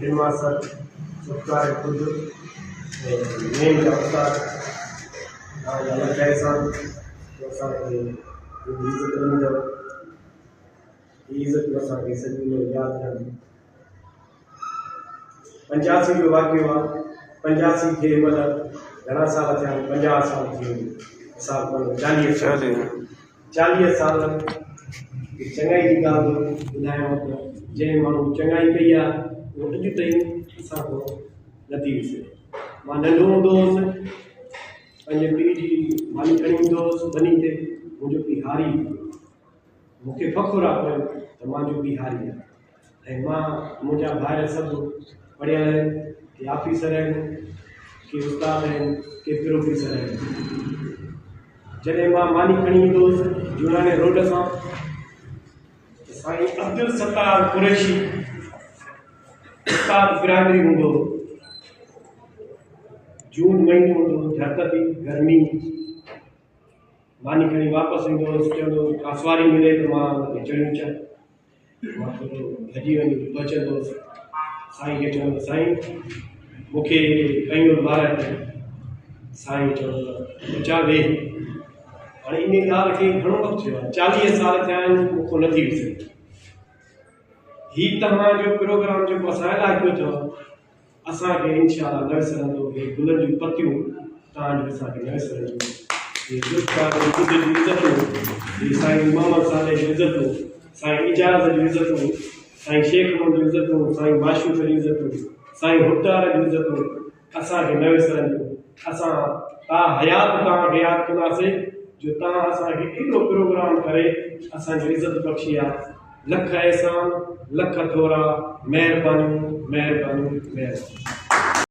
हिमाचल सत्कार खुद मेन अवतार कैसा इज्जत असांखे सॼी में यादि रहंदी। 85 जो वाक़ियो आहे। 85 खे महिल घणा साल थिया? 50 साल थी विया। साल 40 साल चङाई जी ॻाल्हि ॿुधायांव थो। जंहिं माण्हू चङाई कई आहे उहो अॼु ताईं असां खां नथी विसरे। मां नंढो हूंदो हुउसि, पंहिंजे पीउ जी मानी खणी ईंदो हुउसि बनी ते। मुंहिंजो पीउ हारी, मूंखे फ़ख़ुरु आहे त मुंहिंजो पीउ हारी आहे। ऐं मां मुंहिंजा भाइर सभु पढ़ियल आहिनि, के ऑफिसर आहिनि, के उस्ताद आहिनि, के प्रोफेसर आहिनि। जॾहिं मां मानी खणी ईंदो हुउसि जूनाने रोड सां, साईं अब्दुल सत्तार कुरैशी उस्ताद प्राइमरी हूंदो हो। जून महीनो हूंदो, झट थी गर्मी, मानी खणी वापसि ईंदो हुउसि। चवंदो कासवारी मिले त मां हुनखे चढ़ी अचां। मां थोरो भॼी वञी पहुचंदो हुउसि। साईं खे चवंदो साईं मूंखे कयूं ॿार अथई। साईं चवंदो अचा वेह। हाणे इन ॻाल्हि खे घणो वक़्तु थियो आहे, 40 साल थिया आहिनि, मूंखां नथी विसरे। हीउ तव्हांजो प्रोग्राम जेको असां लाइ कयो अथव, असांखे इंशाअल्लाह न विसरंदो। हे गुलनि जूं पतियूं तव्हांजो असांखे न विसरंदियूं। हे गुलकार जी इज़तूं, हे साईं मोहम्मद साले जी इज़तूं, साईं इजाज़ जी इज़तूं, साईं शेख मोहम्मद जी इज़तूं, साईं माशूक जी इज़तूं, साईं हुतार जी इज़तूं असांखे न विसरंदियूं। असां हयात तव्हांखे यादि कंदासीं जो तव्हां असांखे एॾो प्रोग्राम करे असांजी इज़त बख़्शी आहे। लख एहसान, लख थोरा, महिरबानी महिरबानी महिरबानी।